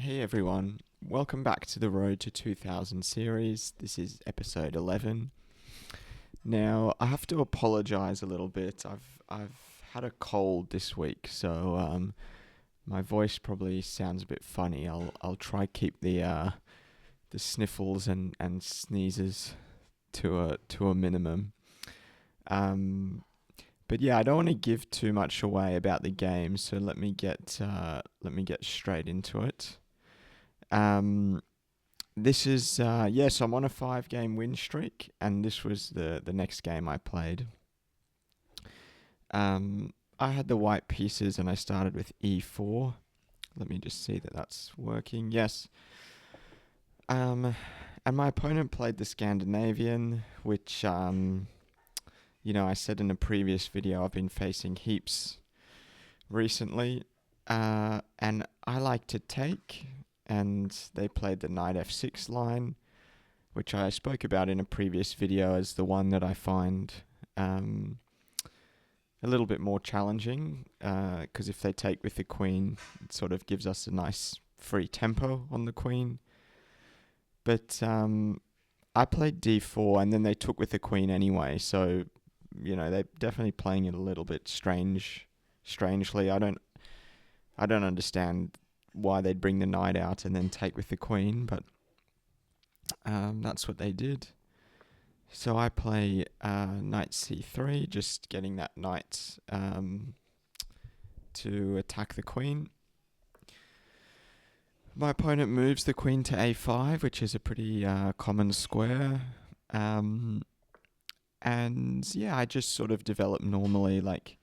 Hey everyone, welcome back to the Road to 2000 series. This is episode 11. Now, I have to apologize a little bit. I've had a cold this week, so my voice probably sounds a bit funny. I'll try keep the sniffles and sneezes to a minimum. Um but yeah, I don't want to give too much away about the game, so let me get straight into it. Um This is yes, I'm on a 5 game win streak, and this was the next game I played. I had the white pieces, and I started with e4. Let me just see that that's working. Yes. Um, and my opponent played the Scandinavian, which I said in a previous video I've been facing heaps recently, and I like to take, and they played the knight f6 line, which I spoke about in a previous video as the one that I find um, a little bit more challenging, because if they take with the queen, it sort of gives us a nice free tempo on the queen. But I played d4, and then they took with the queen anyway, so they're definitely playing it a little bit strangely. I don't understand why they'd bring the knight out and then take with the queen, but that's what they did. So I play knight c3, just getting that knight to attack the queen. My opponent moves the queen to a5, which is a pretty common square. Um, and yeah, I just sort of developed normally, like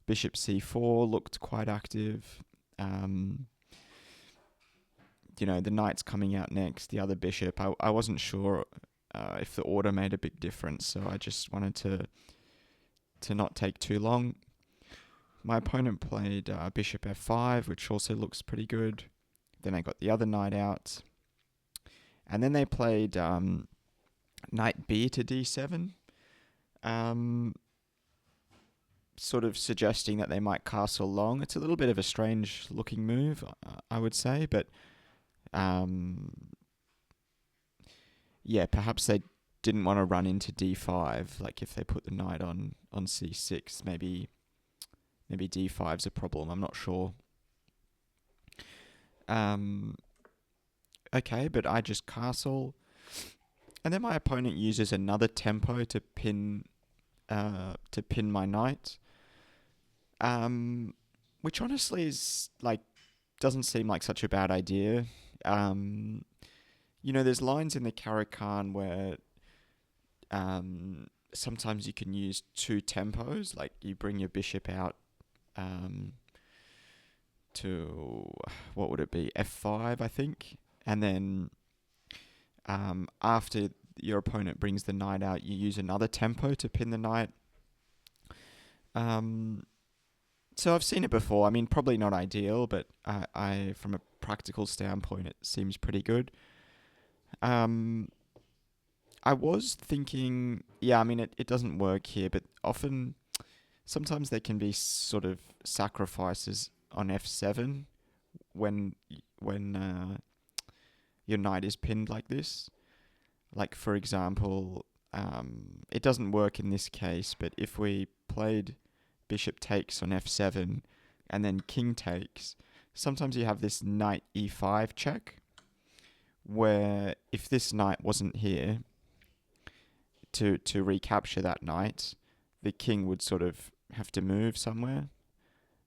bishop c4 looked quite active. Um, the knight's coming out next, the other bishop. I wasn't sure if the order made a big difference, so I just wanted to not take too long. My opponent played bishop f5, which also looks pretty good. Then I got the other knight out. And then they played knight b to d7, um, sort of suggesting that they might castle long. It's a little bit of a strange looking move, I would say, but um, yeah, perhaps they didn't want to run into d5. Like if they put the knight on c6, maybe d5's a problem. I'm not sure. Um, okay, but I just castle, and then my opponent uses another tempo to pin my knight. Which honestly is like doesn't seem like such a bad idea. Um, there's lines in the Caro-Kann where sometimes you can use two tempos, like you bring your bishop out um, to what would it be, f5, I think, and then after your opponent brings the knight out, you use another tempo to pin the knight. So I've seen it before. I mean, probably not ideal, but I from a practical standpoint, it seems pretty good. Um, I was thinking, yeah, I mean, it doesn't work here, but sometimes there can be sort of sacrifices on f7 when your knight is pinned like this. Like, for example, it doesn't work in this case, but if we played bishop takes on f7 and then king takes, sometimes you have this knight e5 check, where if this knight wasn't here to recapture that knight, the king would sort of have to move somewhere,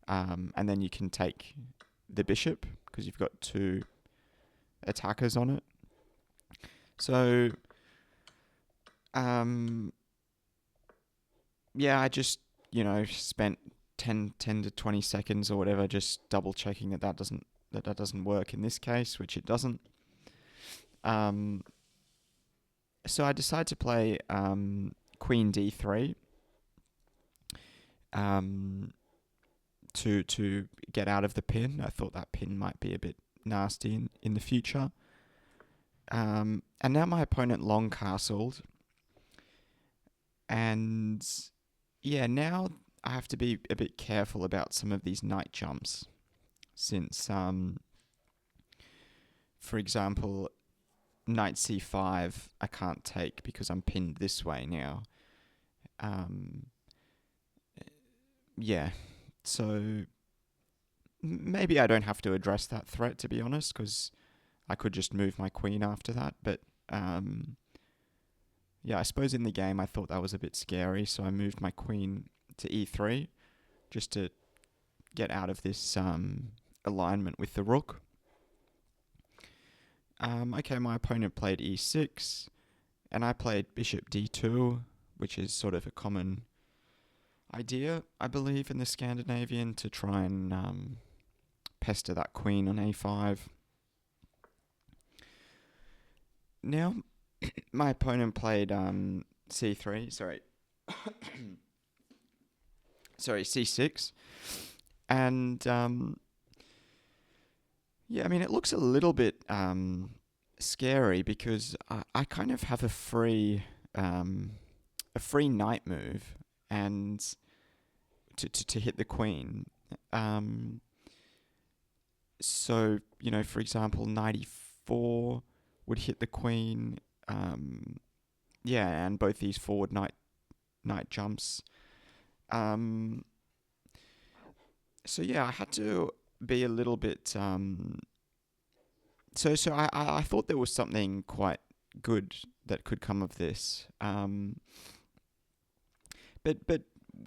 and then you can take the bishop because you've got two attackers on it. So yeah, I just spent 10 to 20 seconds or whatever just double checking that doesn't work in this case, which it doesn't. So I decided to play queen d3 to get out of the pin. I thought that pin might be a bit nasty in the future. And now my opponent long castled, and yeah, now I have to be a bit careful about some of these knight jumps, since for example, knight c5 I can't take because I'm pinned this way now. Yeah, so maybe I don't have to address that threat, to be honest, because I could just move my queen after that. But yeah, I suppose in the game I thought that was a bit scary, so I moved my queen to e3 just to get out of this alignment with the rook. Okay, my opponent played e6, and I played bishop d2, which is sort of a common idea, I believe, in the Scandinavian, to try and pester that queen on a5. Now, my opponent played c3, sorry, c6, and yeah, I mean, it looks a little bit scary because I kind of have a free knight move and to hit the queen. So, you know, for example, knight e4 would hit the queen. Yeah, and both these forward knight jumps. So yeah, I had to be a little bit. So I thought there was something quite good that could come of this. But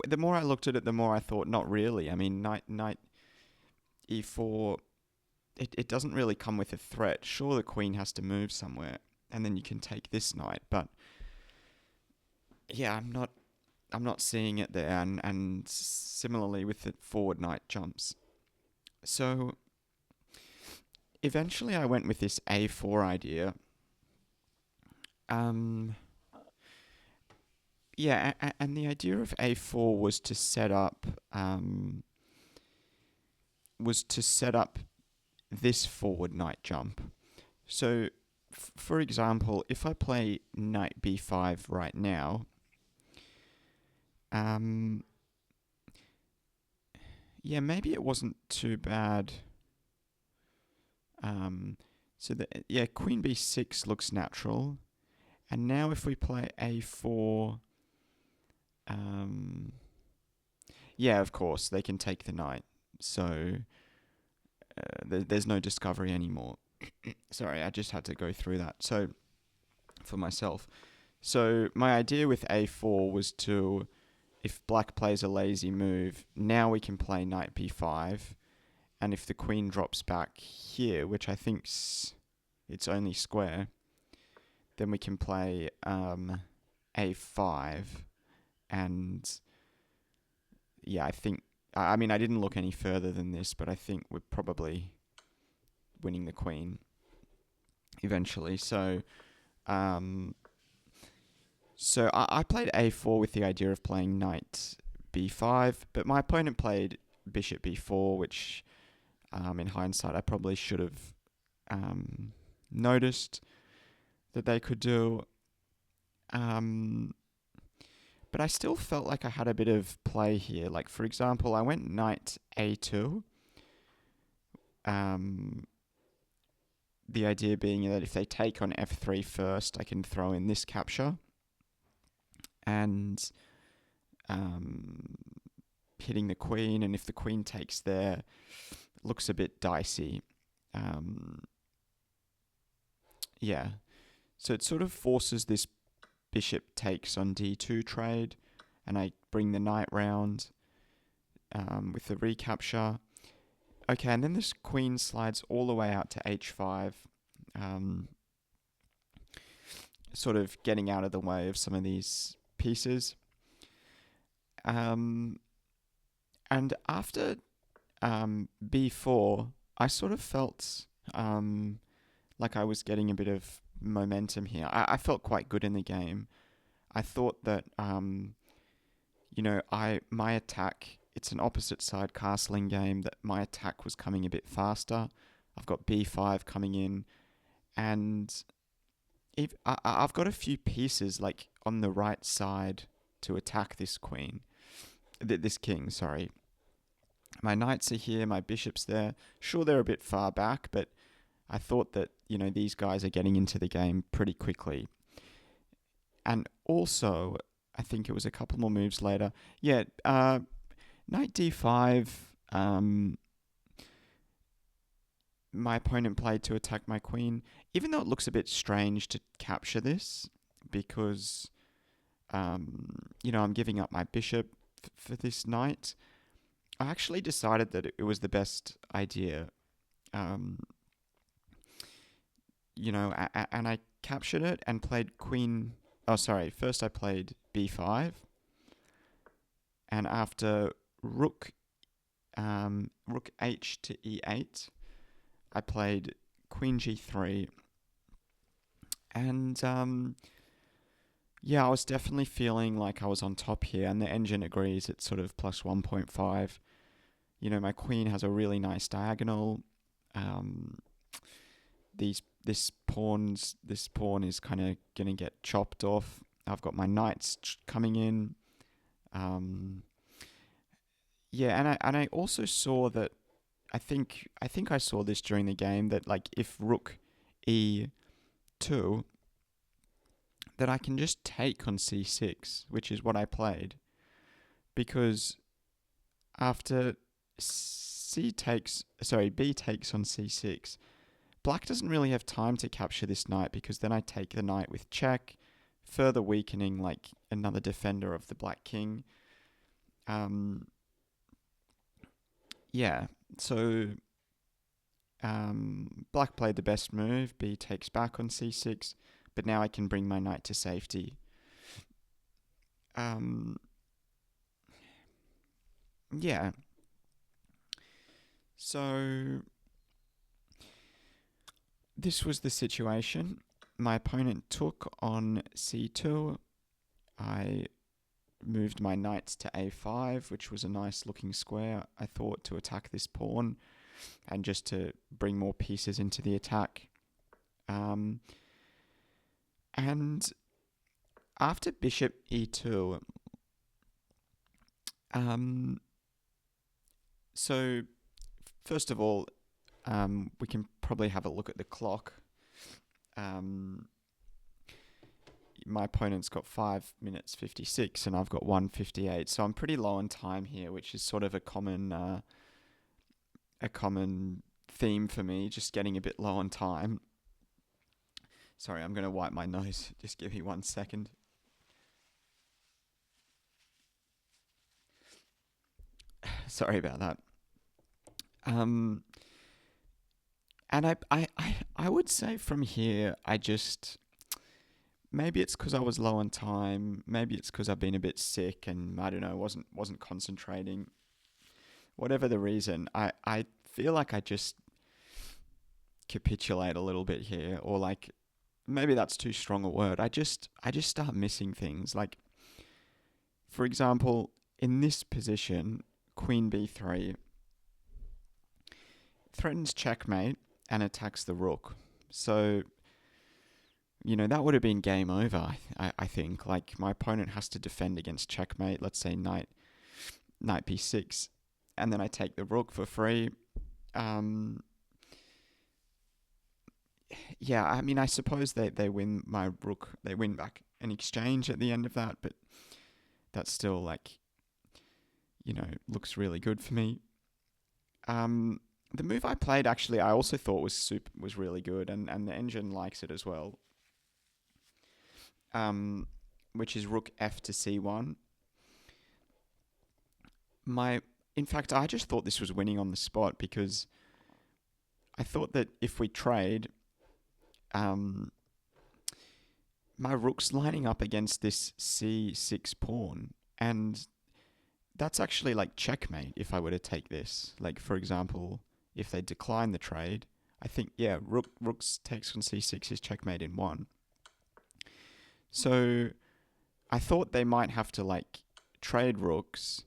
the more I looked at it, the more I thought not really. I mean, knight e4. It doesn't really come with a threat. Sure, the queen has to move somewhere, and then you can take this knight. But yeah, I'm not seeing it there. And similarly with the forward knight jumps. So eventually, I went with this a4 idea. Yeah, and the idea of a4 was to set up this forward knight jump. So, for example, if I play knight b5 right now, yeah, maybe it wasn't too bad. So yeah, queen b6 looks natural, and now if we play a4, yeah, of course they can take the knight. So there's no discovery anymore. Sorry, I just had to go through that. So for myself. So my idea with a4 was to, if black plays a lazy move, now we can play knight b5, and if the queen drops back here, which I think's it's only square, then we can play a5, and yeah, I mean, I didn't look any further than this, but I think we're probably winning the queen eventually. So I played a4 with the idea of playing knight b5, but my opponent played bishop b4, which in hindsight I probably should have noticed that they could do. But I still felt like I had a bit of play here. Like, for example, I went knight a2. The idea being that if they take on f3 first, I can throw in this capture. And hitting the queen, and if the queen takes there, it looks a bit dicey. Yeah. So it sort of forces this bishop takes on d2 trade, and I bring the knight round with the recapture. Okay, and then this queen slides all the way out to h5, sort of getting out of the way of some of these pieces. And after b4, I sort of felt like I was getting a bit of momentum here. I felt quite good in the game. I thought that, my attack, it's an opposite side castling game, that my attack was coming a bit faster. I've got b5 coming in, and I've got a few pieces like on the right side to attack this this king, sorry. My knights are here, my bishop's there. Sure, they're a bit far back, but I thought that, these guys are getting into the game pretty quickly. And also, I think it was a couple more moves later. Yeah, knight d5. My opponent played to attack my queen, even though it looks a bit strange to capture this because, I'm giving up my bishop for this knight. I actually decided that it was the best idea. And I captured it and played queen. Oh, sorry. First I played b5, and after rook h to e8, I played queen g3, and I was definitely feeling like I was on top here, and the engine agrees it's sort of plus 1.5. My queen has a really nice diagonal. This pawn is kind of gonna get chopped off. I've got my knights coming in. And I also saw that I think I saw this during the game that like if rook e2, that I can just take on c6, which is what I played, because after b takes on c6, black doesn't really have time to capture this knight, because then I take the knight with check, further weakening like another defender of the black king. So black played the best move. B takes back on c6, but now I can bring my knight to safety. So this was the situation. My opponent took on c2. I moved my knights to a5, which was a nice looking square, I thought, to attack this pawn and just to bring more pieces into the attack. And after bishop e2, so first of all, we can probably have a look at the clock. My opponent's got 5 minutes 56 and I've got 1:58, so I'm pretty low on time here, which is sort of a common theme for me, just getting a bit low on time. Sorry, I'm going to wipe my nose. Just give me 1 second. Sorry about that. And I would say from here, maybe it's because I was low on time. Maybe it's because I've been a bit sick and I don't know, wasn't concentrating. Whatever the reason, I feel like I just capitulate a little bit here, or like maybe that's too strong a word. I just start missing things. Like, for example, in this position, queen b3 threatens checkmate and attacks the rook. So, that would have been game over, I think. Like, my opponent has to defend against checkmate. Let's say knight b6, and then I take the rook for free. I suppose they win my rook. They win back an exchange at the end of that, but that's still like, looks really good for me. The move I played, actually, I also thought was really good, and the engine likes it as well. Which is rook f to c1. In fact, I just thought this was winning on the spot, because I thought that if we trade, my rook's lining up against this c6 pawn, and that's actually like checkmate if I were to take this. Like, for example, if they decline the trade, I think, rooks takes on c6 is checkmate in 1. So I thought they might have to like trade rooks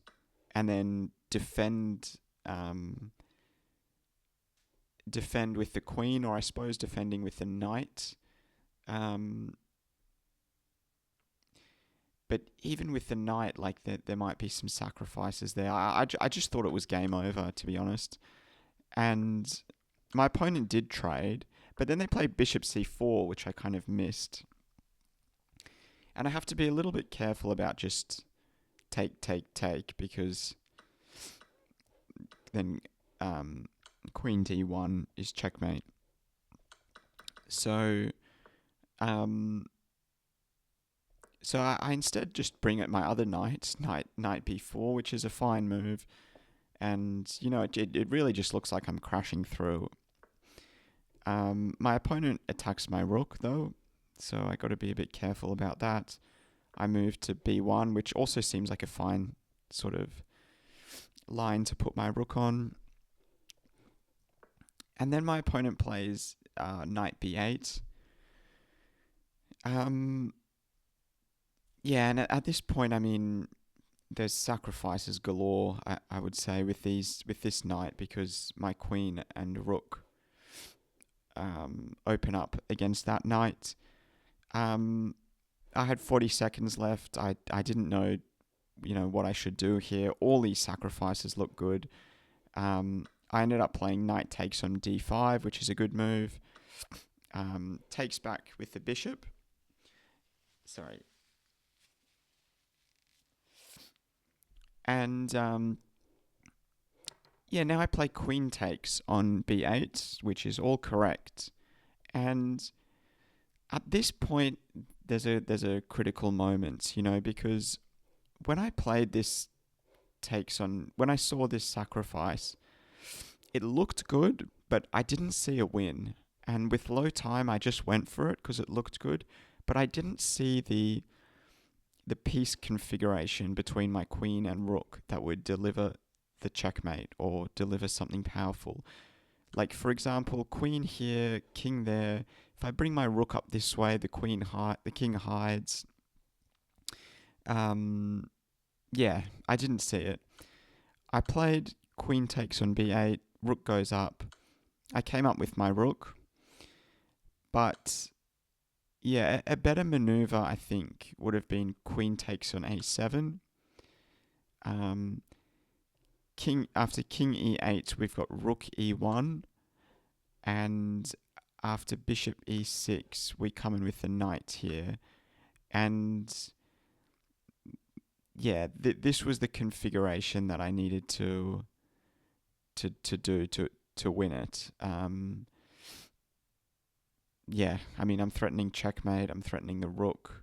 and then defend with the queen, or I suppose defending with the knight. But even with the knight, like there might be some sacrifices there. I just thought it was game over, to be honest. And my opponent did trade, But then they played bishop c4, which I kind of missed. And I have to be a little bit careful about just take, because then queen d1 is checkmate. So I instead just bring it my other knight b4, which is a fine move. And, it really just looks like I'm crashing through. My opponent attacks my rook, though, so I got to be a bit careful about that. I move to b1, which also seems like a fine sort of line to put my rook on. And then my opponent plays knight b8. Yeah, and at this point, I mean, there's sacrifices galore, I would say, with this knight, because my queen and rook open up against that knight. I had 40 seconds left. I didn't know, what I should do here. All these sacrifices look good. I ended up playing knight takes on d5, which is a good move. Takes back with the bishop. Sorry. And now I play queen takes on b8, which is all correct. And at this point, there's a critical moment, because when I played this when I saw this sacrifice, it looked good, but I didn't see a win. And with low time, I just went for it because it looked good, but I didn't see the piece configuration between my queen and rook that would deliver the checkmate or deliver something powerful. Like, for example, queen here, king there. If I bring my rook up this way, the king hides. I didn't see it. I played queen takes on b8, rook goes up. I came up with my rook, but a better maneuver, I think, would have been queen takes on a7. After king e8, we've got rook e1, and after bishop e6, we come in with the knight here, and this was the configuration that I needed to do to win it. I mean, I'm threatening checkmate. I'm threatening the rook.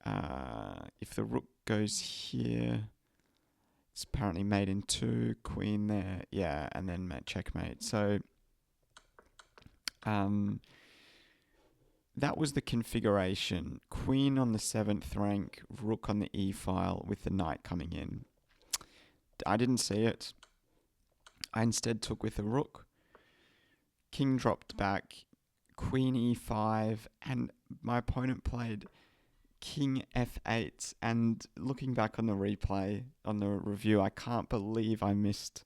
If the rook goes here, it's apparently mate in 2, queen there, and then checkmate. So that was the configuration. Queen on the 7th rank, rook on the e file with the knight coming in. I didn't see it. I instead took with the rook. King dropped back, queen e5, and my opponent played king f8. And looking back on the replay, on the review, I can't believe I missed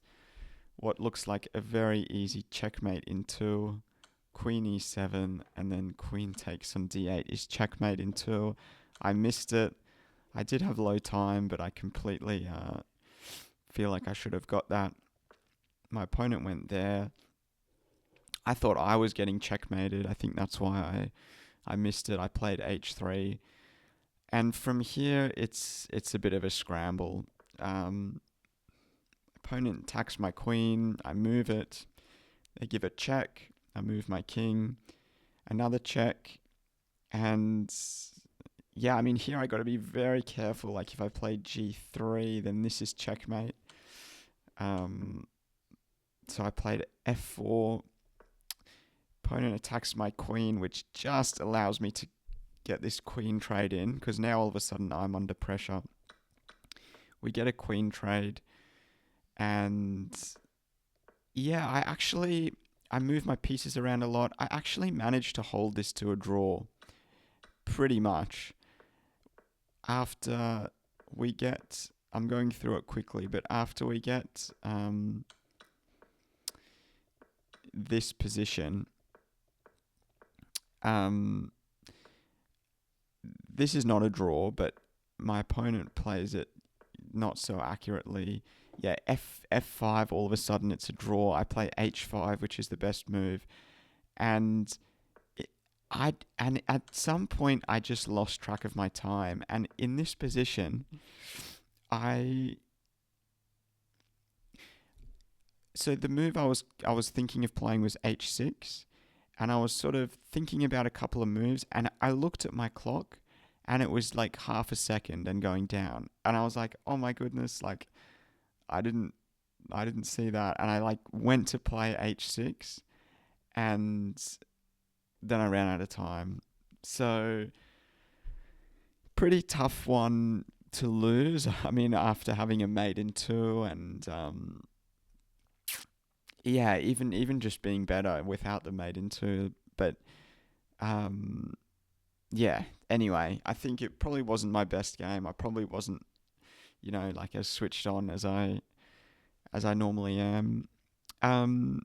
what looks like a very easy checkmate in 2. Queen e7, and then queen takes on d8 is checkmate in 2. I missed it. I did have low time, but I completely feel like I should have got that. My opponent went there. I thought I was getting checkmated. I think that's why I missed it. I played h3. And from here, it's a bit of a scramble. Opponent attacks my queen. I move it. They give a check. I move my king. Another check. And I mean, here I got to be very careful. Like, if I play g3, then this is checkmate. So I played f4. Opponent attacks my queen, which just allows me to get this queen trade in, because now all of a sudden I'm under pressure. We get a queen trade, and I move my pieces around a lot. I actually managed to hold this to a draw, pretty much. After we get, I'm going through it quickly, but after we get this position, this is not a draw, but my opponent plays it not so accurately. F5, all of a sudden it's a draw. I play h5, which is the best move. and and at some point I just lost track of my time, and in this position, I so the move I was thinking of playing was h6, and I was sort of thinking about a couple of moves, and I looked at my clock, and it was like half a second and going down, and I was like, oh my goodness, like I didn't I didn't see that, and I like went to play h6, and then I ran out of time. So pretty tough one to lose. I mean, after having a mate in two, and yeah, even just being better without the mate in two, but um, yeah. Anyway, I think it probably wasn't my best game. I probably wasn't, like as switched on as I normally am. Um,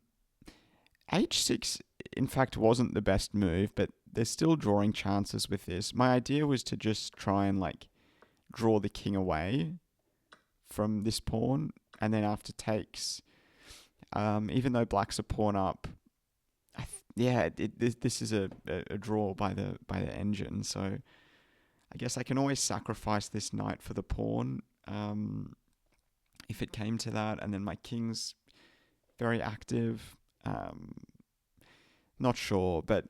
H6, in fact, wasn't the best move, but there's still drawing chances with this. My idea was to just try and like draw the king away from this pawn, and then after takes, even though black's a pawn up, this is a draw by the engine. So I guess I can always sacrifice this knight for the pawn, if it came to that, and then my king's very active. Not sure, but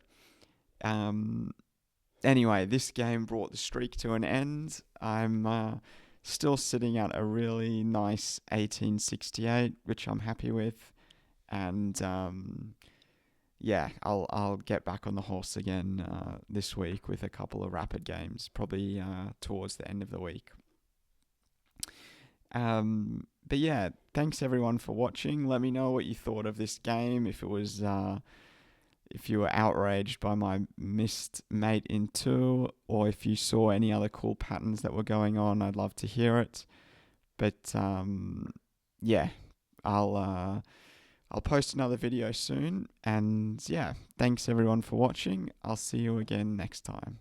anyway, this game brought the streak to an end. I'm still sitting at a really nice 1868, which I'm happy with, and yeah, I'll get back on the horse again this week with a couple of rapid games, probably towards the end of the week. But yeah, thanks everyone for watching. Let me know what you thought of this game. If you were outraged by my missed mate in two, or if you saw any other cool patterns that were going on, I'd love to hear it. But yeah, I'll post another video soon. And yeah, thanks everyone for watching. I'll see you again next time.